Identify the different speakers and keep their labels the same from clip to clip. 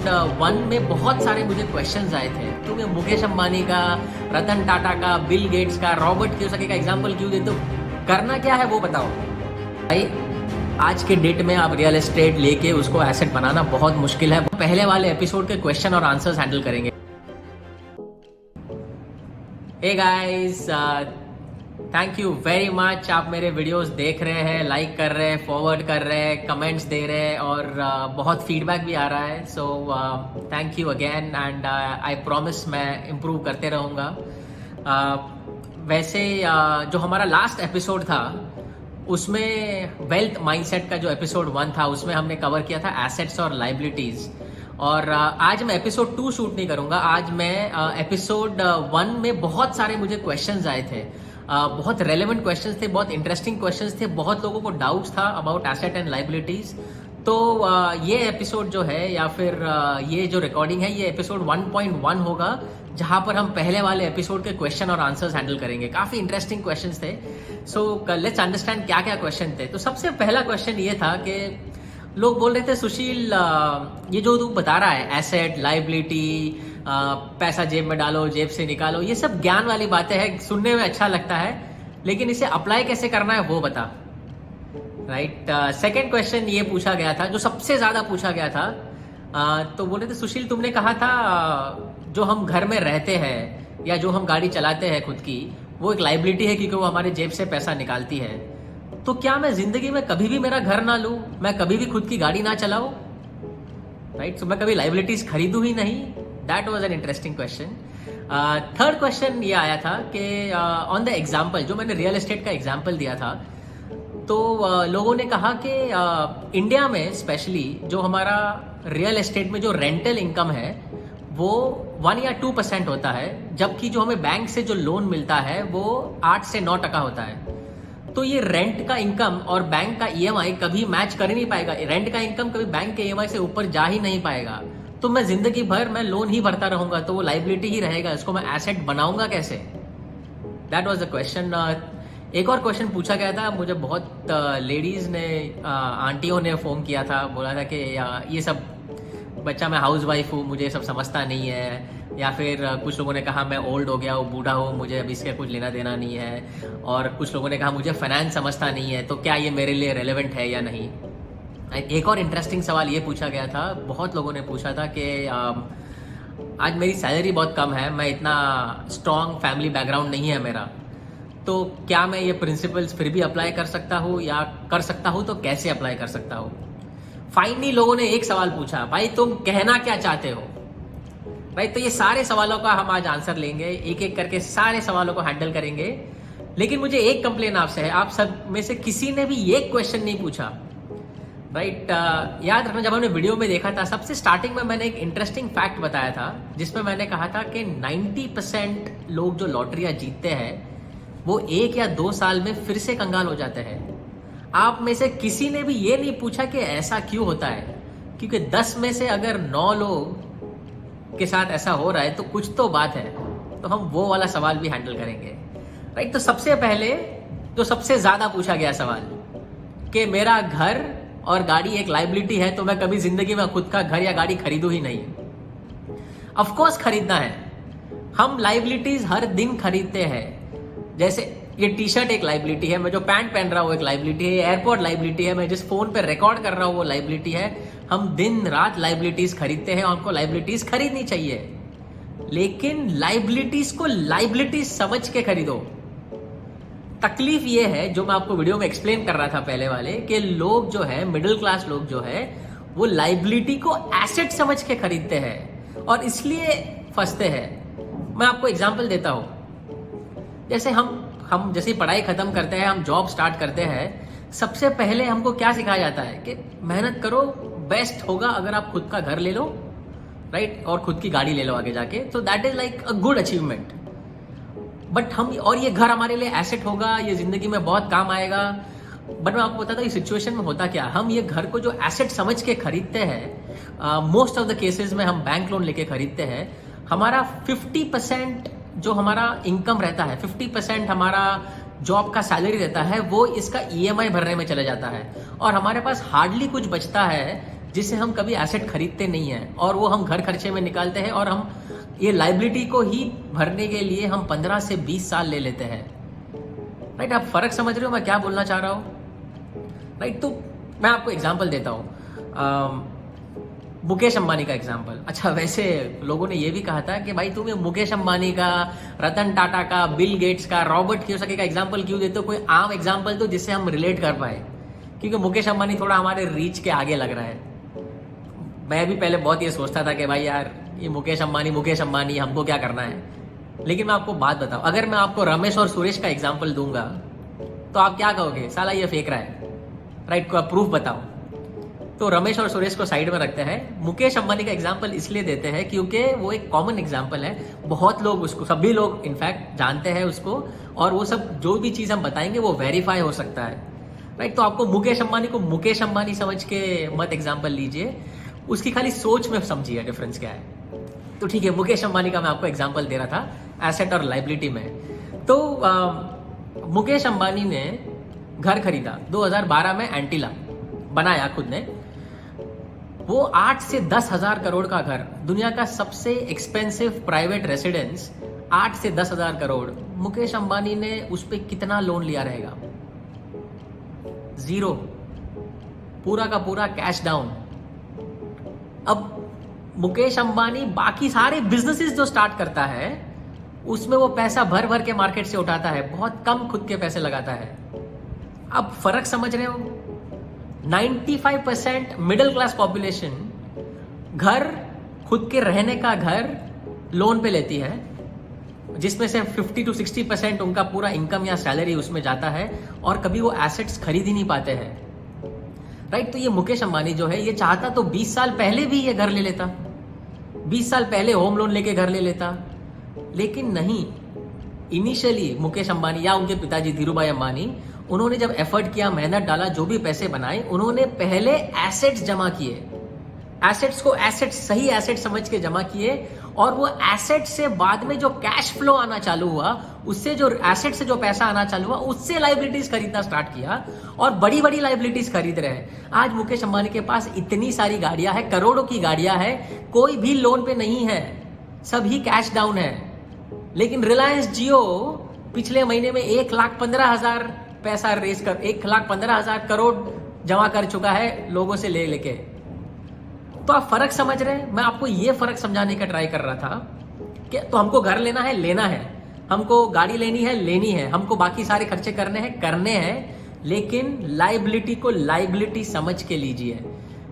Speaker 1: 1 में बहुत सारे मुझे क्वेश्चंस आए थे। तुम्हें मुकेश अंबानी का, रतन टाटा का, बिल गेट्स का, रॉबर्ट कियोसाकी का एग्जांपल क्यों देते हो? करना क्या है वो बताओ भाई। आज के डेट में आप रियल एस्टेट लेके उसको एसेट बनाना बहुत मुश्किल है। पहले वाले एपिसोड के क्वेश्चन और आंसर्स हैंडल करेंगे। Hey guys, thank you very much. आप मेरे वीडियोस देख रहे हैं, लाइक कर रहे हैं, फॉरवर्ड कर रहे हैं, कमेंट्स दे रहे हैं और बहुत फीडबैक भी आ रहा है। सो thank you again and I promise मैं इम्प्रूव करते रहूँगा। वैसे जो हमारा लास्ट एपिसोड था उसमें वेल्थ माइंडसेट का जो एपिसोड 1 था उसमें हमने कवर किया था एसेट्स और लाइबिलिटीज़। और आज मैं एपिसोड 2 शूट नहीं करूँगा। आज मैं एपिसोड 1 में बहुत सारे मुझे क्वेश्चंस आए थे, बहुत रेलेवेंट क्वेश्चंस थे, बहुत इंटरेस्टिंग क्वेश्चंस थे, बहुत लोगों को डाउट्स था अबाउट एसेट एंड लाइबिलिटीज़। तो ये एपिसोड जो है या फिर ये जो रिकॉर्डिंग है ये एपिसोड 1.1 होगा, जहाँ पर हम पहले वाले एपिसोड के क्वेश्चन और आंसर्स हैंडल करेंगे। काफ़ी इंटरेस्टिंग क्वेश्चंस थे। सो लेट्स अंडरस्टैंड क्या क्या क्वेश्चन थे। तो सबसे पहला क्वेश्चन ये था कि लोग बोल रहे थे सुशील, ये जो तू बता रहा है एसेट लाइबिलिटी, पैसा जेब में डालो जेब से निकालो, ये सब ज्ञान वाली बातें हैं, सुनने में अच्छा लगता है, लेकिन इसे अप्लाई कैसे करना है वो बता। राइट। सेकेंड क्वेश्चन ये पूछा गया था जो सबसे ज्यादा पूछा गया था। तो बोल रहे थे सुशील तुमने कहा था जो हम घर में रहते हैं या जो हम गाड़ी चलाते हैं खुद की वो एक लाइबिलिटी है क्योंकि वो हमारे जेब से पैसा निकालती है। तो क्या मैं जिंदगी में कभी भी मेरा घर ना लूं, मैं कभी भी खुद की गाड़ी ना चलाऊं? राइट। सो मैं कभी लाइबिलिटीज खरीदूं ही नहीं। That was an interesting question. Third question ये आया था कि ऑन द एग्जाम्पल, जो मैंने रियल एस्टेट का एग्जाम्पल दिया था, तो लोगों ने कहा कि इंडिया में स्पेशली जो हमारा रियल एस्टेट में जो रेंटल इनकम है वो 1 या 2% होता है, जबकि जो हमें बैंक से जो लोन मिलता है वो 8 से 9% होता है। तो ये रेंट का इनकम और बैंक का ईएमआई कभी मैच कर ही नहीं पाएगा। रेंट का इनकम कभी बैंक के ईएमआई से ऊपर जा ही नहीं पाएगा। तो मैं जिंदगी भर मैं लोन ही भरता रहूंगा, तो वो लाइबिलिटी ही रहेगा। इसको मैं एसेट बनाऊंगा कैसे? That was the question. एक और क्वेश्चन पूछा गया था मुझे, बहुत लेडीज ने, आंटियों ने फोन किया था, बोला था कि ये सब बच्चा, मैं हाउस वाइफ हूँ, मुझे सब समझता नहीं है। या फिर कुछ लोगों ने कहा मैं ओल्ड हो गया हूँ, बूढ़ा हूँ, मुझे अब इसके कुछ लेना देना नहीं है। और कुछ लोगों ने कहा मुझे फाइनेंस समझता नहीं है, तो क्या ये मेरे लिए रेलेवेंट है या नहीं। एक और इंटरेस्टिंग सवाल ये पूछा गया था, बहुत लोगों ने पूछा था कि आज मेरी सैलरी बहुत कम है, मैं इतना स्ट्रॉन्ग फैमिली बैकग्राउंड नहीं है मेरा, तो क्या मैं ये प्रिंसिपल्स फिर भी अप्लाई कर सकता हूँ, या कर सकता हूँ तो कैसे अप्लाई कर सकता हूँ। फाइनली लोगों ने एक सवाल पूछा, भाई तुम कहना क्या चाहते हो। राइट। तो ये सारे सवालों का हम आज आंसर लेंगे, एक एक करके सारे सवालों को हैंडल करेंगे। लेकिन मुझे एक कंप्लेन आपसे है, आप सब में से किसी ने भी ये क्वेश्चन नहीं पूछा। राइट। याद रखना, जब हमने वीडियो में देखा था सबसे स्टार्टिंग में मैंने एक इंटरेस्टिंग फैक्ट बताया था, जिसमें मैंने कहा था कि 90% लोग जो लॉटरियां जीतते हैं वो 1 या 2 साल में फिर से कंगाल हो जाते हैं। आप में से किसी ने भी ये नहीं पूछा कि ऐसा क्यों होता है, क्योंकि 10 में से अगर 9 लोग के साथ ऐसा हो रहा है तो कुछ तो बात है। तो हम वो वाला सवाल भी हैंडल करेंगे। राइट। तो सबसे पहले जो सबसे ज्यादा पूछा गया सवाल कि मेरा घर और गाड़ी एक लाइबिलिटी है, तो मैं कभी जिंदगी में खुद का घर या गाड़ी खरीदूं ही नहीं। ऑफ कोर्स खरीदना है, हम लाइबिलिटीज हर दिन खरीदते हैं। जैसे ये टी शर्ट एक लाइबिलिटी है, मैं जो पैंट पहन रहा हूँ एक लाइबिलिटी है, एयरपोर्ट लाइबिलिटी है, मैं जिस फोन पे रिकॉर्ड कर रहा हूँ वो लाइबिलिटी है। हम दिन रात लाइबिलिटीज खरीदते हैं और हमको लाइबिलिटीज खरीदनी चाहिए, लेकिन लाइबिलिटीज को लाइबिलिटीज समझ के खरीदो। तकलीफ ये है, जो मैं आपको वीडियो में एक्सप्लेन कर रहा था पहले वाले, कि लोग जो है, मिडिल क्लास लोग जो है, वो लाइबिलिटी को एसेट समझ के खरीदते हैं और इसलिए फंसते हैं। मैं आपको एग्जांपल देता हूं। जैसे हम जैसे पढ़ाई खत्म करते हैं, हम जॉब स्टार्ट करते हैं, सबसे पहले हमको क्या सिखाया जाता है कि मेहनत करो, बेस्ट होगा अगर आप खुद का घर ले लो, राइट, और खुद की गाड़ी ले लो आगे जाके, तो that is like a good achievement. But हम, और ये घर हमारे लिए एसेट होगा, ये जिंदगी में बहुत काम आएगा। बट मैं आपको बताता हूँ इस सिचुएशन में होता क्या, हम ये घर को जो एसेट समझ के खरीदते हैं, मोस्ट ऑफ द केसेस में हम बैंक लोन लेके खरीदते हैं। हमारा 50% जो हमारा इनकम रहता है, 50% हमारा जॉब का सैलरी रहता है, वो इसका ईएमआई भरने में चला जाता है और हमारे पास हार्डली कुछ बचता है जिससे हम कभी एसेट खरीदते नहीं हैं और वो हम घर खर्चे में निकालते हैं, और हम ये लाइबिलिटी को ही भरने के लिए हम 15 से 20 साल ले लेते हैं। राइट, आप फर्क समझ रहे हो मैं क्या बोलना चाह रहा हूँ? राइट, तो मैं आपको एग्जांपल देता हूँ, मुकेश अंबानी का एग्जांपल। अच्छा, वैसे लोगों ने ये भी कहा था कि भाई तुम्हें मुकेश अंबानी का, रतन टाटा का, बिल गेट्स का, रॉबर्ट कियोसाकी का एग्जांपल क्यों देते हो? कोई आम एग्जांपल दो जिससे हम रिलेट कर पाए, क्योंकि मुकेश अंबानी थोड़ा हमारे रीच के आगे लग रहा है। मैं भी पहले बहुत ये सोचता था कि भाई यार ये मुकेश अंबानी हमको क्या करना है। लेकिन मैं आपको बात बताऊं, अगर मैं आपको रमेश और सुरेश का एग्जाम्पल दूंगा तो आप क्या कहोगे? साला ये फेंक रहा है। राइट, को प्रूफ बताओ। तो रमेश और सुरेश को साइड में रखते हैं, मुकेश अंबानी का एग्जाम्पल इसलिए देते हैं क्योंकि वो एक कॉमन एग्जाम्पल है। बहुत लोग उसको, सभी लोग इनफैक्ट जानते हैं उसको, और वो सब जो भी चीज़ हम बताएंगे वो वेरीफाई हो सकता है। राइट, तो आपको मुकेश अंबानी को मुकेश अंबानी समझ के मत एग्जाम्पल लीजिए, उसकी खाली सोच में समझिए डिफरेंस क्या है। तो ठीक है, मुकेश अंबानी का मैं आपको एग्जाम्पल दे रहा था एसेट और लाइबिलिटी में। तो मुकेश अंबानी ने घर खरीदा 2012 में, एंटीला बनाया खुद ने। वो 8 से 10 हजार करोड़ का घर, दुनिया का सबसे एक्सपेंसिव प्राइवेट रेसिडेंस, 8 से 10 हजार करोड़। मुकेश अंबानी ने उस पर कितना लोन लिया रहेगा? 0, पूरा का पूरा कैश डाउन। अब मुकेश अंबानी बाकी सारे बिजनेसेस जो स्टार्ट करता है उसमें वो पैसा भर भर के मार्केट से उठाता है, बहुत कम खुद के पैसे लगाता है। अब फर्क समझ रहे हो? 95% मिडिल क्लास पॉपुलेशन घर, खुद के रहने का घर लोन पे लेती है, जिसमें से 50 to 60% उनका पूरा इनकम या सैलरी उसमें जाता है, और कभी वो एसेट्स खरीद ही नहीं पाते हैं। राइट, तो ये मुकेश अंबानी जो है, ये चाहता तो 20 साल पहले भी ये घर ले लेता, 20 साल पहले होम लोन लेके घर ले लेता, लेकिन नहीं। इनिशियली मुकेश अंबानी या उनके पिताजी धीरूभाई अंबानी, उन्होंने जब एफर्ट किया, मेहनत डाला, जो भी पैसे बनाए, उन्होंने पहले एसेट्स जमा किए। एसेट्स को सही एसेट समझ के जमा किए, और वो एसेट से बाद में जो कैश फ्लो आना चालू हुआ, उससे जो एसेट से जो पैसा आना चालू हुआ, उससे लाइबिलिटीज खरीदना स्टार्ट किया, और बड़ी बड़ी लाइबिलिटीज खरीद रहे हैं। आज मुकेश अंबानी के पास इतनी सारी गाड़ियां हैं, करोड़ों की गाड़ियां हैं, कोई भी लोन पे नहीं है, सभी कैश डाउन है। लेकिन रिलायंस जियो पिछले महीने में 1,15,000 पैसा रेस कर, 1,15,000 करोड़ जमा कर चुका है लोगों से ले लेके। तो आप फर्क समझ रहे हैं? मैं आपको ये फर्क समझाने का ट्राई कर रहा था कि तो हमको घर लेना है, हमको गाड़ी लेनी है, हमको बाकी सारे खर्चे करने हैं, लेकिन लाइबिलिटी को लाइबिलिटी समझ के लीजिए।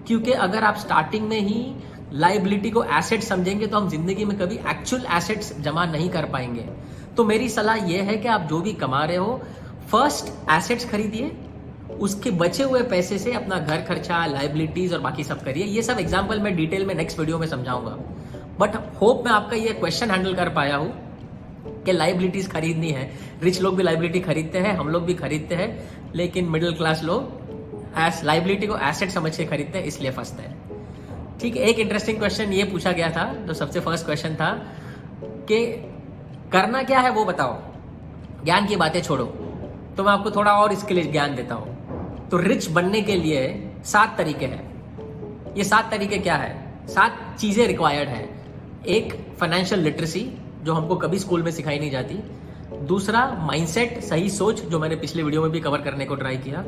Speaker 1: क्योंकि अगर आप स्टार्टिंग में ही लाइबिलिटी को एसेट समझेंगे तो हम जिंदगी में कभी एक्चुअल एसेट्स जमा नहीं कर पाएंगे। तो मेरी सलाह यह है कि आप जो भी कमा रहे हो, फर्स्ट एसेट्स खरीदिए, उसके बचे हुए पैसे से अपना घर खर्चा, लाइबिलिटीज और बाकी सब करिए। ये सब एग्जांपल मैं डिटेल में नेक्स्ट वीडियो में समझाऊंगा, बट होप मैं आपका ये क्वेश्चन हैंडल कर पाया हूं कि लाइबिलिटीज खरीदनी है। रिच लोग भी लाइबिलिटी खरीदते हैं, हम लोग भी खरीदते हैं, लेकिन मिडिल क्लास लोग लाइबिलिटी को एसेट समझ के खरीदते हैं, इसलिए फंसते हैं। ठीक है, एक इंटरेस्टिंग क्वेश्चन ये पूछा गया था, जो सबसे फर्स्ट क्वेश्चन था कि करना क्या है वो बताओ, ज्ञान की बातें छोड़ो। तो मैं आपको थोड़ा और इसके लिए ज्ञान देता हूं। तो रिच बनने के लिए 7 तरीके हैं। ये 7 तरीके क्या है? 7 चीजें रिक्वायर्ड है। एक, फाइनेंशियल लिटरेसी, जो हमको कभी स्कूल में सिखाई नहीं जाती। दूसरा, माइंडसेट, सही सोच, जो मैंने पिछले वीडियो में भी कवर करने को ट्राई किया।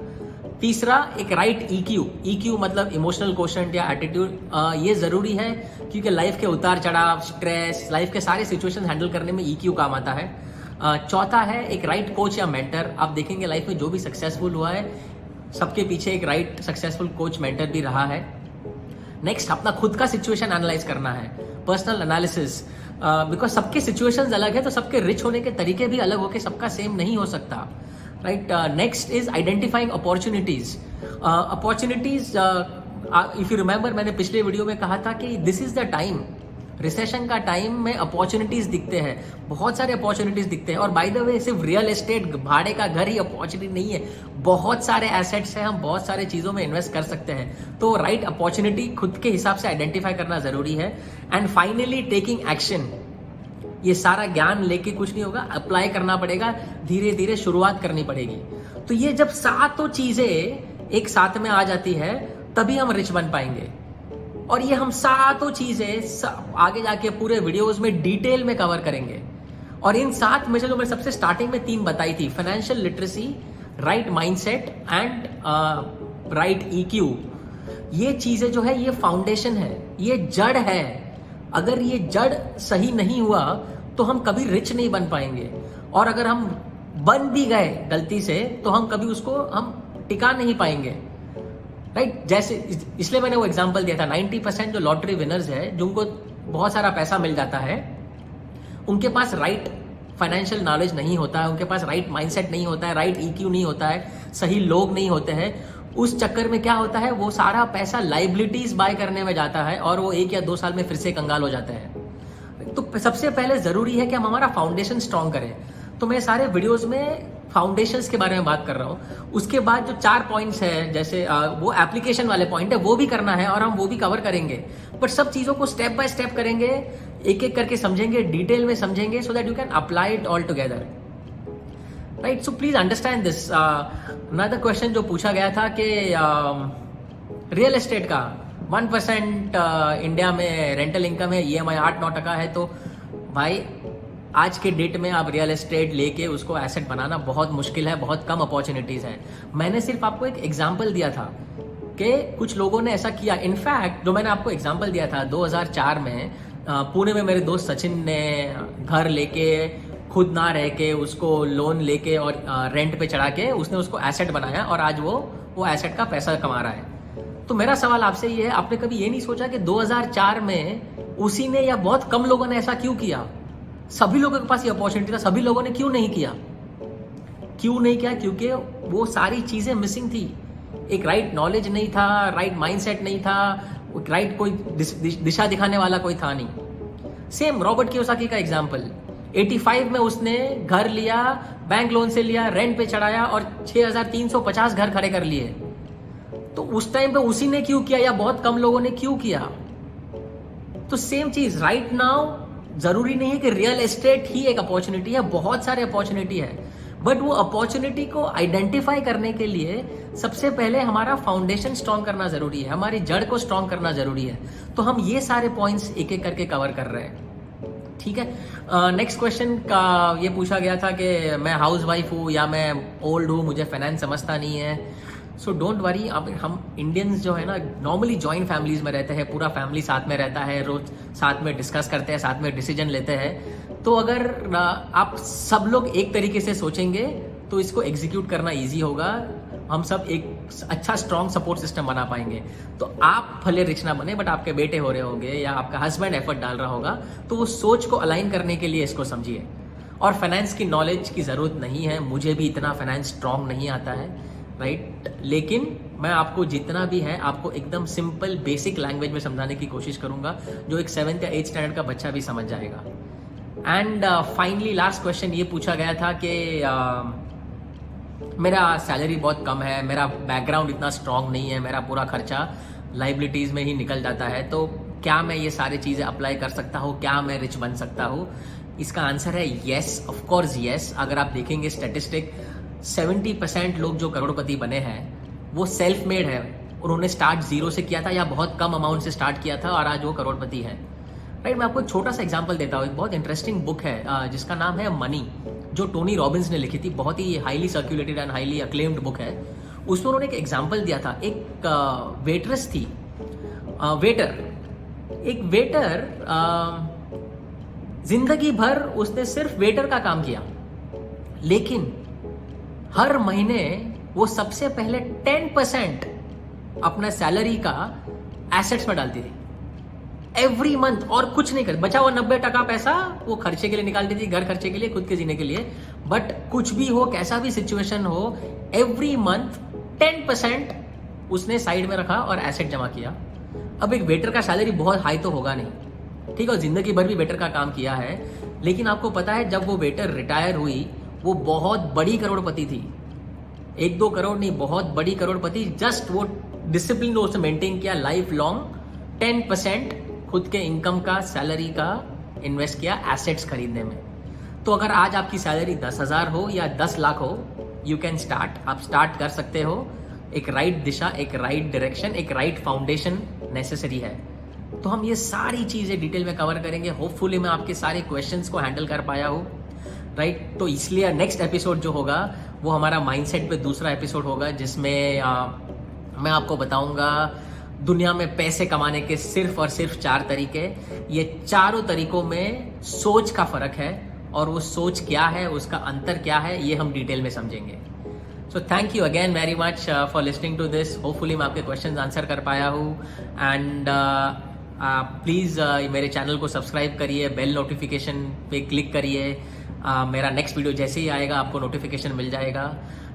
Speaker 1: तीसरा, एक राइट EQ मतलब इमोशनल क्वोशंट या एटीट्यूड। ये जरूरी है क्योंकि लाइफ के उतार चढ़ाव, स्ट्रेस, लाइफ के सारे सिचुएशन हैंडल करने में EQ काम आता है। चौथा है एक राइट कोच या मेंटर। आप देखेंगे लाइफ में जो भी सक्सेसफुल हुआ है, सबके पीछे एक राइट सक्सेसफुल कोच मेंटर भी रहा है। नेक्स्ट, अपना खुद का सिचुएशन एनालाइज करना है, पर्सनल एनालिसिस, बिकॉज सबके सिचुएशंस अलग है, तो सबके रिच होने के तरीके भी अलग होके सबका सेम नहीं हो सकता। Right, next is identifying opportunities. If you remember, मैंने पिछले वीडियो में कहा था कि this is the time, recession का टाइम में अपॉर्चुनिटीज दिखते हैं, बहुत सारे अपॉर्चुनिटीज दिखते हैं। और बाय द वे, सिर्फ रियल एस्टेट, भाड़े का घर ही अपॉर्चुनिटी नहीं है, बहुत सारे एसेट्स हैं, हम बहुत सारे चीजों में इन्वेस्ट कर सकते हैं। तो राइट अपॉर्चुनिटी खुद के हिसाब से आइडेंटिफाई करना जरूरी है। And finally, taking action. ये सारा ज्ञान लेके कुछ नहीं होगा, अप्लाई करना पड़ेगा, धीरे धीरे शुरुआत करनी पड़ेगी। तो ये जब सातों चीजें एक साथ में आ जाती है, तभी हम रिच बन पाएंगे। और ये हम सातों चीजें आगे जाके पूरे वीडियोस में डिटेल में कवर करेंगे। और इन 7 में से जो मैंने सबसे स्टार्टिंग में 3 बताई थी, financial literacy, right mindset and right EQ, ये चीजें जो है ये फाउंडेशन है, ये जड़ है। अगर ये जड़ सही नहीं हुआ तो हम कभी रिच नहीं बन पाएंगे, और अगर हम बन भी गए गलती से तो हम कभी उसको हम टिका नहीं पाएंगे, राइट। जैसे इसलिए मैंने वो एग्जांपल दिया था, 90% जो लॉटरी विनर्स है, जिनको बहुत सारा पैसा मिल जाता है, उनके पास राइट फाइनेंशियल नॉलेज नहीं होता है, उनके पास राइट माइंडसेट नहीं होता है, राइट ईक्यू नहीं होता है, सही लोग नहीं होते हैं। उस चक्कर में क्या होता है, वो सारा पैसा लाइबिलिटीज बाय करने में जाता है और वो 1 या 2 साल में फिर से कंगाल हो जाते हैं। तो सबसे पहले जरूरी है कि हम हमारा फाउंडेशन स्ट्रॉन्ग करें। तो मैं सारे वीडियोस में फाउंडेशंस के बारे में बात कर रहा हूँ। उसके बाद जो 4 पॉइंट्स है, जैसे वो एप्लीकेशन वाले पॉइंट है, वो भी करना है और हम वो भी कवर करेंगे। बट सब चीजों को स्टेप बाय स्टेप करेंगे, एक एक करके समझेंगे, डिटेल में समझेंगे, so that you can apply it all together, right. So please understand this. Another question जो पूछा गया था कि रियल एस्टेट का 1% इंडिया में रेंटल इनकम है, EMI 8-9% है, तो भाई आज के डेट में आप रियल एस्टेट लेके उसको एसेट बनाना बहुत मुश्किल है, बहुत कम अपॉर्चुनिटीज है। मैंने सिर्फ आपको एक एग्जांपल दिया था कि कुछ लोगों ने ऐसा किया। इनफैक्ट जो मैंने आपको एग्जांपल दिया था 2004 में पुणे में मेरे दोस्त सचिन ने घर लेके, खुद ना रह के, उसको लोन लेके और रेंट पे चढ़ा के उसने उसको एसेट बनाया और आज वो एसेट का पैसा कमा रहा है। तो मेरा सवाल आपसे ये है, आपने कभी ये नहीं सोचा कि 2004 में उसी ने या बहुत कम लोगों ने ऐसा क्यों किया? सभी लोगों के पास ये अपॉर्चुनिटी था, सभी लोगों ने क्यों नहीं किया? क्योंकि वो सारी चीजें मिसिंग थी। एक राइट नॉलेज नहीं था, राइट माइंडसेट नहीं था, राइट कोई दिशा दिखाने वाला कोई था नहीं। सेम रॉबर्ट कियोसाकी का एग्जाम्पल, 85 में उसने घर लिया, बैंक लोन से लिया, रेंट पे चढ़ाया और 6350 घर खड़े कर लिए। तो उस टाइम पे उसी ने क्यों किया या बहुत कम लोगों ने क्यों किया? तो सेम चीज राइट नाउ, जरूरी नहीं है कि रियल एस्टेट ही एक अपॉर्चुनिटी है, बहुत सारे अपॉर्चुनिटी है। बट वो अपॉर्चुनिटी को आइडेंटिफाई करने के लिए सबसे पहले हमारा फाउंडेशन स्ट्रॉन्ग करना जरूरी है, हमारी जड़ को स्ट्रॉन्ग करना जरूरी है। तो हम ये सारे पॉइंट्स एक एक करके कवर कर रहे हैं, ठीक है। नेक्स्ट क्वेश्चन का ये पूछा गया था कि मैं हाउस वाइफ हूँ या मैं ओल्ड हूँ, मुझे फाइनेंस समझता नहीं है। सो डोंट वरी, अब हम इंडियंस जो है ना नॉर्मली जॉइंट फैमिलीज में रहते हैं, पूरा फैमिली साथ में रहता है, रोज साथ में डिस्कस करते हैं, साथ में डिसीजन लेते हैं। तो अगर आप सब लोग एक तरीके से सोचेंगे तो इसको एग्जीक्यूट करना ईजी होगा, हम सब एक अच्छा स्ट्रॉन्ग सपोर्ट सिस्टम बना पाएंगे। तो आप भले रिच ना बने, बट आपके बेटे हो रहे होंगे या आपका हस्बैंड एफर्ट डाल रहा होगा, तो वो सोच को अलाइन करने के लिए इसको समझिए। और फाइनेंस की नॉलेज की ज़रूरत नहीं है, मुझे भी इतना फाइनेंस स्ट्रॉन्ग नहीं आता है, राइट। लेकिन मैं आपको जितना भी है आपको एकदम सिंपल बेसिक लैंग्वेज में समझाने की कोशिश करूंगा, जो एक 7th या 8th स्टैंडर्ड का बच्चा भी समझ जाएगा। एंड फाइनली लास्ट क्वेश्चन ये पूछा गया था कि मेरा सैलरी बहुत कम है, मेरा बैकग्राउंड इतना स्ट्रॉन्ग नहीं है, मेरा पूरा खर्चा लाइबिलिटीज़ में ही निकल जाता है, तो क्या मैं ये सारी चीज़ें अप्लाई कर सकता हूँ? क्या मैं रिच बन सकता हूँ? इसका आंसर है येस, ऑफ कोर्स येस। अगर आप देखेंगे स्टैटिस्टिक, 70% लोग जो करोड़पति बने हैं वो सेल्फ मेड है, उन्होंने स्टार्ट जीरो से किया था या बहुत कम अमाउंट से स्टार्ट किया था और आज वो करोड़पति है, राइट। मैं आपको एक छोटा सा एग्जांपल देता हूँ। एक बहुत इंटरेस्टिंग बुक है जिसका नाम है मनी, जो टोनी रॉबिन्स ने लिखी थी, बहुत ही highly circulated and highly acclaimed book है। उसमें उन्होंने एक एग्जांपल दिया था, एक वेटरेस थी, वेटर जिंदगी भर उसने सिर्फ वेटर का काम किया, लेकिन हर महीने वो सबसे पहले 10% अपना सैलरी का एसेट्स में डालती थी एवरी मंथ, और कुछ नहीं कर बचा हुआ 90% पैसा वो खर्चे के लिए निकालती थी, घर खर्चे के लिए, खुद के जीने के लिए। बट कुछ भी हो, कैसा भी सिचुएशन हो, एवरी मंथ 10% उसने साइड में रखा और एसेट जमा किया। अब एक वेटर का सैलरी बहुत हाई तो होगा नहीं, ठीक है, जिंदगी भर भी वेटर का काम किया है, लेकिन आपको पता है जब वो वेटर रिटायर हुई वो बहुत बड़ी करोड़पति थी, 1-2 करोड़ नहीं, बहुत बड़ी करोड़पति। जस्ट वो डिसिप्लिन उसने मेंटेन किया, लाइफ लॉन्ग 10% खुद के इनकम का, सैलरी का इन्वेस्ट किया एसेट्स खरीदने में। तो अगर आज आपकी सैलरी 10,000 हो या 10 लाख हो, यू कैन स्टार्ट, आप स्टार्ट कर सकते हो। एक राइट दिशा, एक राइट डायरेक्शन, एक राइट फाउंडेशन नेसेसरी है। तो हम ये सारी चीज़ें डिटेल में कवर करेंगे। होपफुली मैं आपके सारे क्वेश्चंस को हैंडल कर पाया हूँ, राइट। तो इसलिए नेक्स्ट एपिसोड जो होगा वो हमारा माइंडसेट पे दूसरा एपिसोड होगा, जिसमें मैं आपको बताऊंगा दुनिया में पैसे कमाने के सिर्फ और सिर्फ 4 तरीके। ये चारों तरीकों में सोच का फर्क है, और वो सोच क्या है, उसका अंतर क्या है, ये हम डिटेल में समझेंगे। So thank you again very much for listening to this. Hopefully मैं आपके क्वेश्चंस आंसर कर पाया हूँ। एंड प्लीज़ मेरे चैनल को सब्सक्राइब करिए, बेल नोटिफिकेशन पे क्लिक करिए। मेरा नेक्स्ट वीडियो जैसे ही आएगा आपको नोटिफिकेशन मिल जाएगा।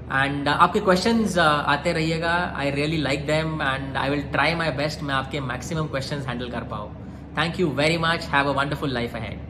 Speaker 1: एंड आपके क्वेश्चंस आते रहिएगा, I really like them and I will try my best मैं आपके मैक्सिमम क्वेश्चंस हैंडल कर पाऊँ। Thank you very much, have a wonderful life ahead.